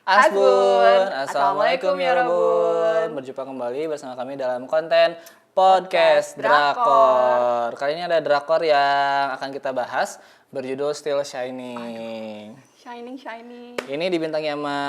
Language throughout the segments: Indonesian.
Asbun, Assalamualaikum ya Robun. Berjumpa kembali bersama kami dalam konten Podcast Drakor. Kali ini ada drakor yang akan kita bahas berjudul Still Shining. Shining. Ini dibintangi sama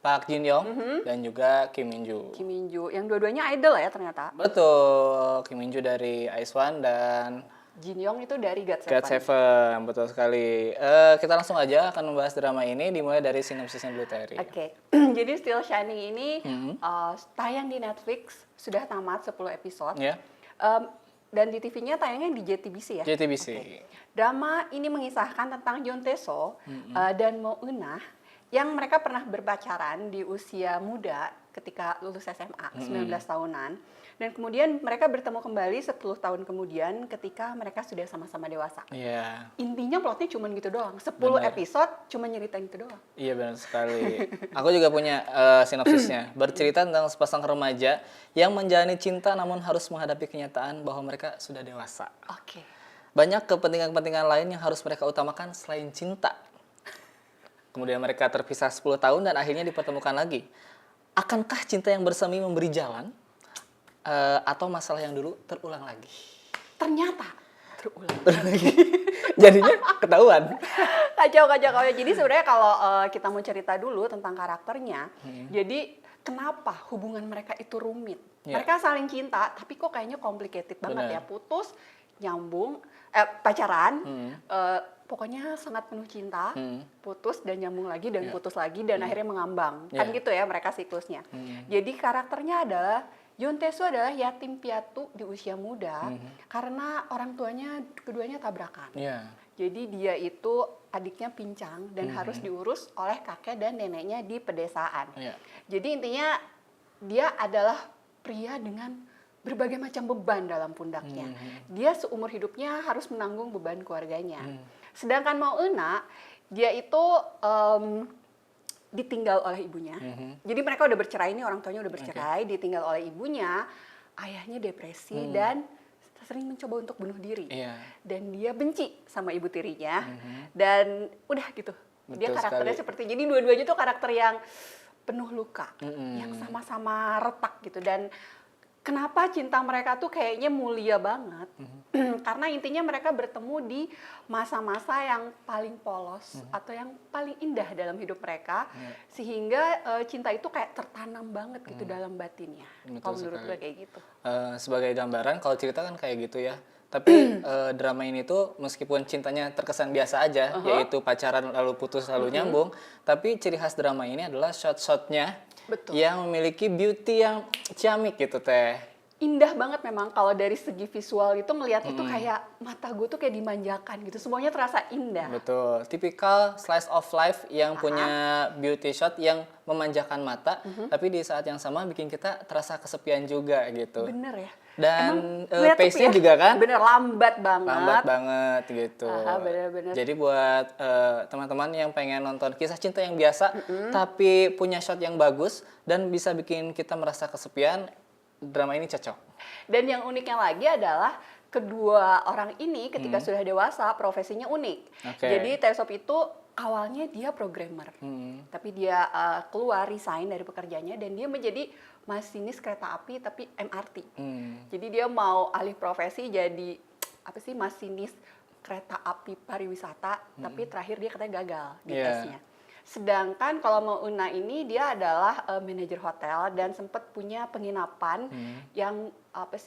Park Jin Young dan juga Kim Min Joo. Kim Min Joo, yang dua-duanya idol ya ternyata. Betul, Kim Min Joo dari Ice One dan Jin Young itu dari God Seven, betul sekali. Kita langsung aja akan membahas drama ini dimulai dari sinopsisnya dulu, Terry. Oke. Jadi Still Shining ini tayang di Netflix, sudah tamat 10 episode. Ya. Dan di TV-nya tayangnya di JTBC ya. JTBC. Okay. Drama ini mengisahkan tentang Yoon Tae-soo dan Mo Eun-ah yang mereka pernah berpacaran di usia muda ketika lulus SMA, 19 tahunan. Dan kemudian mereka bertemu kembali 10 tahun kemudian ketika mereka sudah sama-sama dewasa. Iya. Intinya plotnya cuma gitu doang. 10 episode cuma nyeritain itu doang. Iya, benar sekali. Aku juga punya sinopsisnya. Bercerita tentang sepasang remaja yang menjalani cinta namun harus menghadapi kenyataan bahwa mereka sudah dewasa. Oke. Banyak kepentingan-kepentingan lain yang harus mereka utamakan selain cinta. Kemudian mereka terpisah 10 tahun dan akhirnya dipertemukan lagi. Akankah cinta yang bersemi memberi jalan? Atau masalah yang dulu terulang lagi? Ternyata terulang lagi. Jadinya ketahuan. Kacau. Jadi sebenarnya kalau kita mau cerita dulu tentang karakternya, jadi kenapa hubungan mereka itu rumit? Yeah. Mereka saling cinta, tapi kok kayaknya complicated banget ya. Putus, nyambung, pacaran, pokoknya sangat penuh cinta, putus dan nyambung lagi dan putus lagi dan akhirnya mengambang. Kan gitu ya mereka siklusnya. Jadi karakternya adalah Yoon Tae-soo adalah yatim piatu di usia muda karena orang tuanya keduanya tabrakan. Yeah. Jadi dia itu adiknya pincang dan harus diurus oleh kakek dan neneknya di pedesaan. Yeah. Jadi intinya dia adalah pria dengan berbagai macam beban dalam pundaknya. Dia seumur hidupnya harus menanggung beban keluarganya. Sedangkan Mo Eun-ah, dia itu ditinggal oleh ibunya. Jadi mereka udah bercerai, ini orang tuanya udah bercerai, ditinggal oleh ibunya, ayahnya depresi dan sering mencoba untuk bunuh diri. Dan dia benci sama ibu tirinya dan udah gitu. Betul dia karakternya sekali. seperti, jadi dua-duanya tuh karakter yang penuh luka, yang sama-sama retak gitu. Dan kenapa cinta mereka tuh kayaknya mulia banget? Karena intinya mereka bertemu di masa-masa yang paling polos atau yang paling indah dalam hidup mereka, sehingga cinta itu kayak tertanam banget gitu dalam batinnya. Kalau menurut gue kayak gitu. Sebagai gambaran, kalau cerita kan kayak gitu ya. Tapi drama ini tuh meskipun cintanya terkesan biasa aja, yaitu pacaran lalu putus lalu nyambung, tapi ciri khas drama ini adalah shot-shotnya yang memiliki beauty yang ciamik gitu, Teh. Indah banget memang kalau dari segi visual itu ngelihat itu kayak mata gue tuh kayak dimanjakan gitu, semuanya terasa indah. Betul, tipikal slice of life yang punya beauty shot yang memanjakan mata, tapi di saat yang sama bikin kita terasa kesepian juga gitu. Bener ya. Dan pace-nya juga kan? Bener, lambat banget. Lambat banget gitu. Bener. Jadi buat teman-teman yang pengen nonton kisah cinta yang biasa, tapi punya shot yang bagus dan bisa bikin kita merasa kesepian, drama ini cocok. Dan yang uniknya lagi adalah kedua orang ini ketika sudah dewasa profesinya unik. Jadi Tae-soo itu awalnya dia programmer, tapi dia keluar resign dari pekerjaannya dan dia menjadi masinis kereta api tapi MRT. Jadi dia mau alih profesi jadi masinis kereta api pariwisata, tapi terakhir dia katanya gagal di tesnya. Sedangkan kalau Mo Eun-ah ini dia adalah manajer hotel dan sempat punya penginapan yang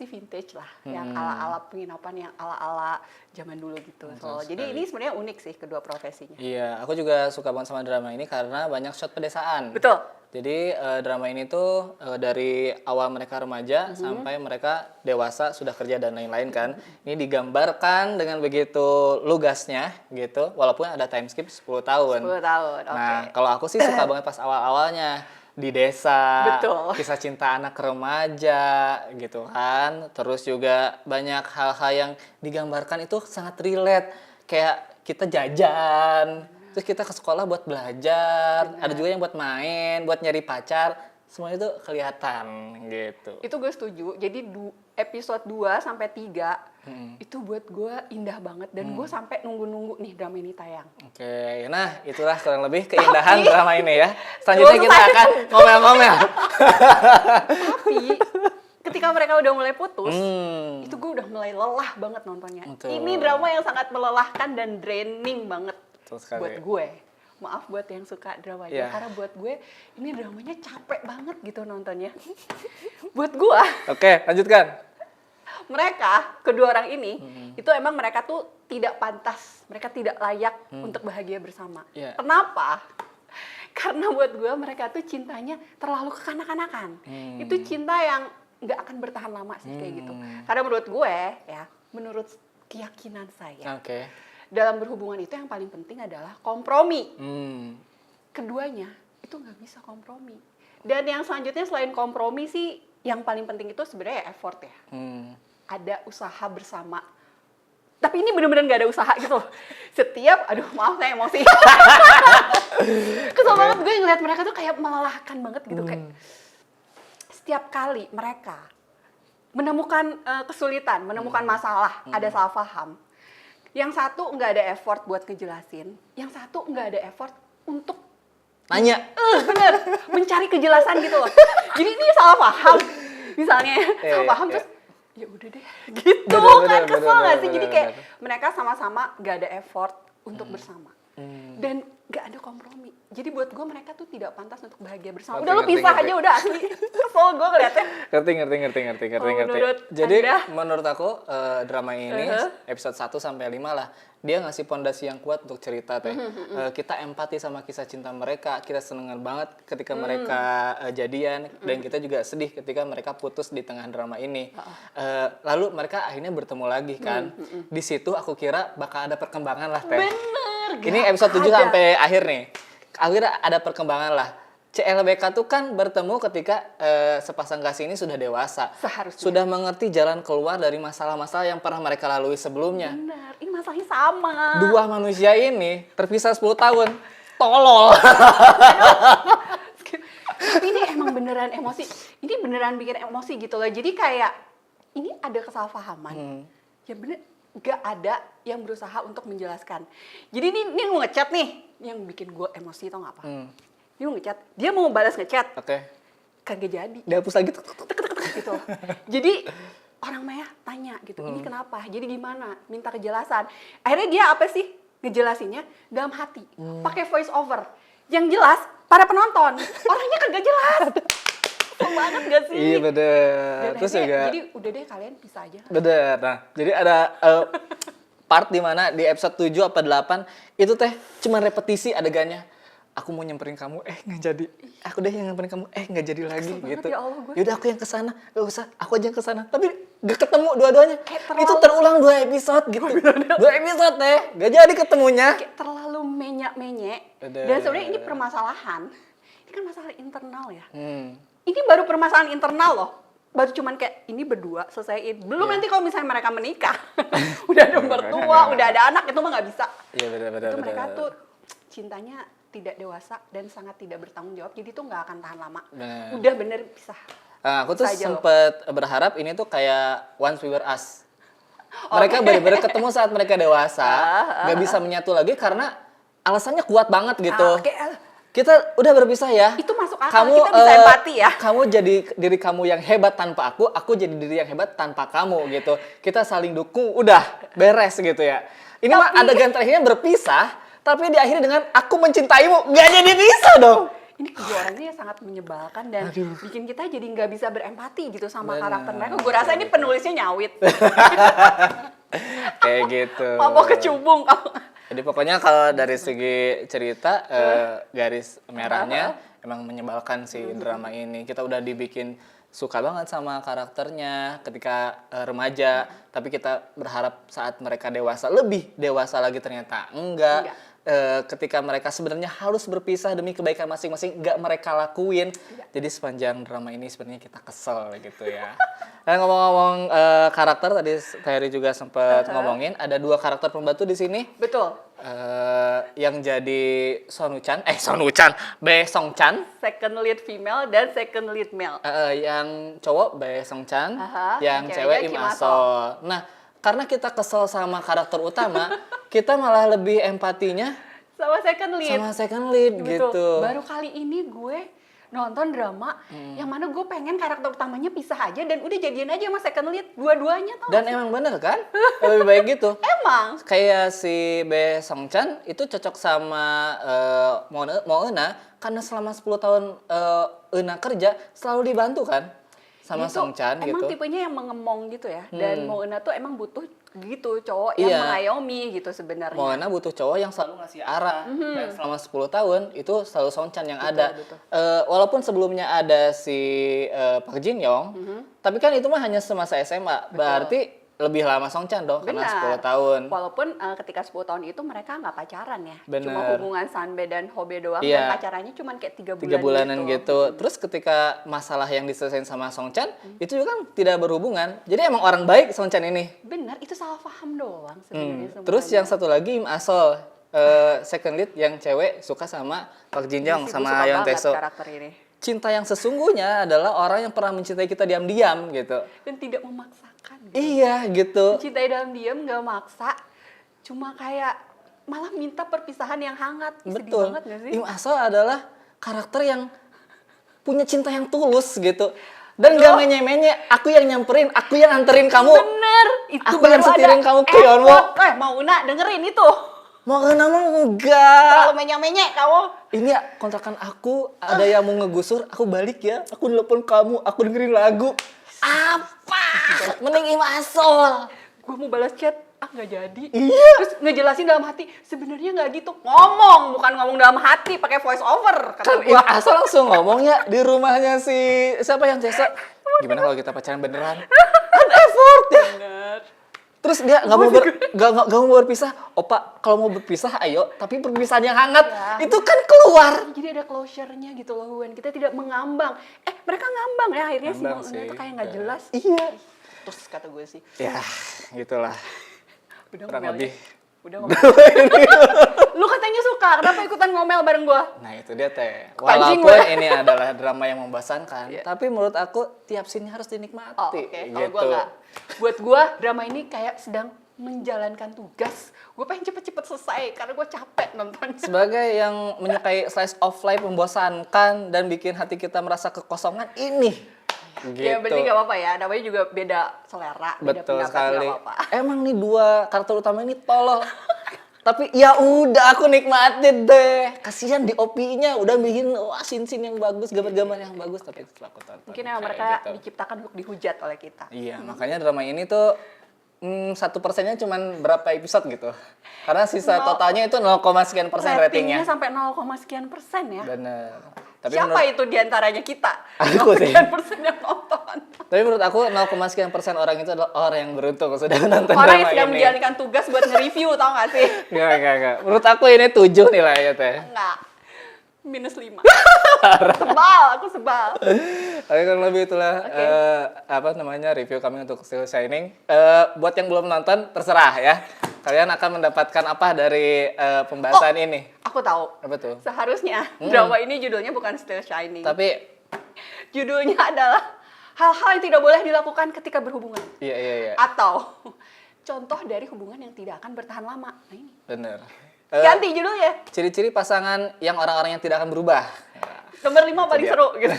vintage lah, yang ala-ala penginapan yang ala-ala zaman dulu gitu. Jadi ini sebenarnya unik sih kedua profesinya. Iya, aku juga suka banget sama drama ini karena banyak shot pedesaan. Betul. Jadi drama ini tuh dari awal mereka remaja sampai mereka dewasa sudah kerja dan lain-lain kan. Ini digambarkan dengan begitu lugasnya gitu, walaupun ada time skip 10 tahun. 10 tahun, oke. Nah, kalau aku sih suka banget pas awal-awalnya di desa, Betul. kisah cinta anak remaja gitu kan. Terus juga banyak hal-hal yang digambarkan itu sangat relate. Kayak kita jajan, terus kita ke sekolah buat belajar, ada juga yang buat main, buat nyari pacar, semuanya itu kelihatan gitu. Itu gue setuju. Jadi episode 2 sampai 3 itu buat gue indah banget dan gue sampai nunggu-nunggu nih drama ini tayang. Oke, nah itulah kurang lebih keindahan Tapi- drama ini ya. Selanjutnya Belum kita selesai. akan ngomel-ngomel. Tapi ketika mereka udah mulai putus, Hmm, itu gue udah mulai lelah banget nontonnya. Betul. Ini drama yang sangat melelahkan dan draining banget betul sekali. buat gue. Maaf buat yang suka dramanya, Iya. karena buat gue ini dramanya capek banget gitu nontonnya. Buat gue, Oke, lanjutkan. mereka kedua orang ini itu emang mereka tuh tidak pantas, mereka tidak layak untuk bahagia bersama. Iya. Kenapa? Karena buat gue mereka tuh cintanya terlalu kekanak-kanakan. Itu cinta yang nggak akan bertahan lama sih kayak gitu. Karena menurut gue ya, menurut keyakinan saya, Oke. dalam berhubungan itu yang paling penting adalah kompromi. Hmm, Keduanya itu nggak bisa kompromi. Dan yang selanjutnya selain kompromi sih, yang paling penting itu sebenarnya effort ya. Ada usaha bersama. Tapi ini bener-bener nggak ada usaha gitu loh. Setiap, aduh maaf saya emosi. Kesel banget gue ngeliat mereka tuh kayak melelahkan banget gitu. Kayak setiap kali mereka menemukan kesulitan, menemukan masalah, ada salah paham. Yang satu nggak ada effort buat ngejelasin, yang satu nggak ada effort untuk Nanya. bener mencari kejelasan gitu loh. Jadi ini salah paham, misalnya salah paham terus ya udah deh gitu kan, kesel nggak sih? Jadi kayak mereka sama-sama nggak ada effort untuk bersama dan nggak ada kompromi. Jadi buat gue mereka tuh tidak pantas untuk bahagia bersama. Oke, Udah lo ngerti, pisah ngerti. aja udah asli. Kesel gue ngeliatnya. Ngerti. Kalau menurut Jadi Anda? menurut aku drama ini episode 1 sampai 5 lah, dia ngasih pondasi yang kuat untuk cerita teh. Kita empati sama kisah cinta mereka, kita seneng banget ketika mereka jadian dan kita juga sedih ketika mereka putus di tengah drama ini. Lalu mereka akhirnya bertemu lagi kan. Di situ aku kira bakal ada perkembangan lah teh. Bener. Ini gak episode 7 ada. sampai akhir nih. Akhirnya ada perkembangan lah. CLBK tuh kan bertemu ketika sepasang kasih ini sudah dewasa. Seharusnya. Sudah mengerti jalan keluar dari masalah-masalah yang pernah mereka lalui sebelumnya. Bener, ini masalahnya sama. Dua manusia ini terpisah 10 tahun. Tolol. Tapi ini emang beneran emosi. Ini beneran bikin emosi gitu loh. Jadi kayak ini ada kesalahpahaman. Ya bener, gak ada yang berusaha untuk menjelaskan. Jadi ini mau ngechat nih, yang bikin gue emosi tau gak apa? Dia mau ngechat, dia mau balas ngechat, Oke. kagak jadi. Dihapus lagi. Gitu. Jadi orang Maya tanya gitu, ini kenapa? Jadi gimana? Minta kejelasan. Akhirnya dia apa sih ngejelasinnya? Dalam hati, pakai voice over. Yang jelas para penonton, orangnya kagak jelas. Kok banget gak sih? Iya bener. Dan Terus akhirnya, juga jadi udah deh kalian bisa aja. bener. Nah, jadi ada part di mana di episode 7 apa 8 itu teh cuma repetisi adegannya. Aku mau nyamperin kamu, nggak jadi. Aku deh yang nyamperin kamu, nggak jadi lagi Kesel banget gitu. ya Allah, gue. Yaudah aku yang kesana, gak usah. Aku aja yang kesana. Tapi gak ketemu dua-duanya. Kayak Itu terlalu- terulang 2 episode gitu. 2 episode teh, gak jadi ketemunya. Kayak terlalu menyak-menyek. Bener. Dan sebenarnya ini permasalahan. Ini kan masalah internal ya. Hmm. Ini baru permasalahan internal loh. Baru cuman kayak ini berdua selesaiin. Belum nanti kalau misalnya mereka menikah. Udah ada mertua, udah ada anak, itu mah nggak bisa. Iya benar-benar. Itu mereka tuh cintanya tidak dewasa dan sangat tidak bertanggung jawab. Jadi tuh nggak akan tahan lama. Bener. Udah bener pisah. Aku tuh Bisa aja loh. sempet berharap ini tuh kayak Once We Were Us. Mereka benar-benar ketemu saat mereka dewasa, gak bisa menyatu lagi karena alasannya kuat banget gitu. Kita udah berpisah ya. Itu masuk akal, kita bisa empati ya. Kamu jadi diri kamu yang hebat tanpa aku jadi diri yang hebat tanpa kamu gitu. Kita saling dukung, udah beres gitu ya. Ini mah adegan terakhirnya berpisah, tapi diakhiri dengan aku mencintaimu, gak jadi bisa dong. Ini kedua orangnya sangat menyebalkan dan bikin kita jadi nggak bisa berempati gitu sama Bener. karakter mereka. Gue rasa ini penulisnya nyawit. Kayak gitu. Mabok kecubung kamu. Jadi pokoknya kalau dari segi cerita garis merahnya emang menyebalkan sih drama ini. Kita udah dibikin suka banget sama karakternya ketika remaja, tapi kita berharap saat mereka dewasa lebih dewasa lagi ternyata enggak. ketika mereka sebenarnya harus berpisah demi kebaikan masing-masing, nggak mereka lakuin. Jadi sepanjang drama ini sebenarnya kita kesel gitu ya. Dan ngomong-ngomong karakter, tadi Terry juga sempat ngomongin ada 2 karakter pembantu di sini. Betul. Yang jadi Bae Song Chan. Second lead female dan second lead male. Yang cowok Bae Song Chan, yang cewek Im Kim Asol. Nah, karena kita kesel sama karakter utama, kita malah lebih empatinya Sama second lead. Betul. Gitu. Baru kali ini gue nonton drama yang mana gue pengen karakter utamanya pisah aja dan udah jadian aja sama second lead dua-duanya, tau Dan gak sih? emang bener kan? Lebih baik gitu. Emang Kayak si Bae Song Chan itu cocok sama Mo Euna karena selama 10 tahun Euna kerja selalu dibantu kan sama Dia tuh Song Chan emang gitu. tipenya yang mengemong gitu ya. Dan Mo Euna tuh emang butuh gitu cowok yang Iya. mengayomi gitu sebenarnya. Mo Euna butuh cowok yang selalu ngasih arah. Dan selama 10 tahun itu selalu Song Chan yang ada. betul. Walaupun sebelumnya ada si Park Jin Young, tapi kan itu mah hanya semasa SMA. Berarti lebih lama Song Chan dong karena 10 tahun. Walaupun ketika 10 tahun itu mereka nggak pacaran ya. Bener. Cuma hubungan Sanbe dan Hobe doang. Iya. Dan pacarannya cuma kayak 3 bulan 3 bulanan gitu. Terus ketika masalah yang diselesaikan sama Song Chan, itu juga kan tidak berhubungan. Jadi emang orang baik Song Chan ini. Benar, itu salah paham doang sebenarnya semuanya. Terus yang satu lagi Im Asol, second lead yang cewek suka sama Park Jin Young Gue sama suka Yeon banget Tae-soo. karakter ini. Cinta yang sesungguhnya adalah orang yang pernah mencintai kita diam-diam gitu. Dan tidak memaksakan. Gitu. Iya gitu. Mencintai dalam diam, nggak maksa. Cuma kayak malah minta perpisahan yang hangat. Sedih Betul. banget gak sih? Im Asol adalah karakter yang punya cinta yang tulus gitu. Dan gak menye-menye, aku yang nyamperin, aku yang anterin kamu. Bener, itu Aku yang baru setirin ada kamu ke Yeonwoo. effort. Mau Una dengerin itu. Mau ke nama enggak. Terlalu menye-menye kamu. Ini ya, kontrakan aku, ada yang mau ngegusur, aku balik ya. Aku nelpon kamu, aku dengerin lagu. Apa? Mending Im Asol. Gue mau balas chat, nggak jadi. Iya. Terus ngejelasin dalam hati, sebenarnya nggak gitu. Ngomong, bukan ngomong dalam hati, pakai voice over. Kata Kan gue. Im Asol langsung ngomongnya di rumahnya si siapa yang Jasa. Gimana kalau kita pacaran beneran? Kan effort ya. Bener. Terus dia nggak mau berpisah. Opa, kalau mau berpisah ayo, tapi perpisahan yang hangat. Ya. Itu kan keluar. Jadi ada closure-nya gitu loh, Wen. Kita tidak mengambang. Mereka ngambang ya, akhirnya si Ngambang Mo sih. Euna tuh kayak nggak jelas. Iya. Terus kata gue sih, Ya, gitulah. udah Kurang ngomel lebih. ya. Udah ngomel. Lu katanya suka, kenapa ikutan ngomel bareng gue? Nah itu dia teh. Pancing Walaupun gue. ini adalah drama yang membosankan, Iya. tapi menurut aku tiap scene harus dinikmati. Oh, oke. Kalau Gitu. gue nggak. Buat gue, drama ini kayak sedang menjalankan tugas. Gue pengen cepet-cepet selesai karena gue capek nontonnya. Sebagai yang menyukai slice of life membosankan dan bikin hati kita merasa kekosongan ini. Gitu. Ya berarti gak apa-apa ya, namanya juga beda selera, beda Betul pendapat, sekali. gak apa-apa. Emang nih 2 karakter utama ini tolol. Tapi ya udah aku nikmatin deh. Kasihan di OP-nya udah bikin scene-scene yang bagus, gambar-gambar yang bagus, tapi setelah aku tonton. Mungkin emang kayak mereka gitu. diciptakan untuk dihujat oleh kita. Iya, makanya drama ini tuh 1%-nya cuman berapa episode gitu. Karena sisa totalnya itu 0, sekian persen ratingnya. sampai 0, sekian persen ya. Bener. Tapi Siapa menurut, itu diantaranya kita? Aku 0 sih. sekian persen yang nonton. tapi menurut aku 0, sekian persen orang itu adalah orang yang beruntung sudah menonton Orang yang drama sedang ini. menjalankan tugas buat nge-review, tau gak sih? Enggak. Menurut aku ini 7 nilainya teh. Enggak. -5. Sebal, aku sebal. Tapi kurang lebih itulah review kami untuk Still Shining. Buat yang belum nonton terserah ya. Kalian akan mendapatkan apa dari pembahasan ini? Aku tahu. Apa tuh? Seharusnya drama ini judulnya bukan Still Shining. Tapi Judulnya adalah hal-hal yang tidak boleh dilakukan ketika berhubungan. iya. Atau contoh dari hubungan yang tidak akan bertahan lama. Nah ini. Bener. Ganti judulnya. Ciri-ciri pasangan yang orang-orang yang tidak akan berubah. Nomor 5 paling dia. seru gitu.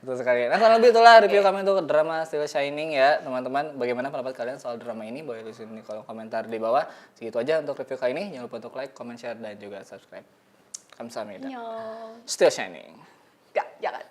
Betul sekali. Nah, kurang lebih itulah review kami untuk drama Still Shining ya, teman-teman. Bagaimana pendapat kalian soal drama ini? Boleh tulis di kolom komentar di bawah. Segitu aja untuk review kali ini. Jangan lupa untuk like, comment, share, dan juga subscribe. Kamsahamnida. Annyeong. Still Shining.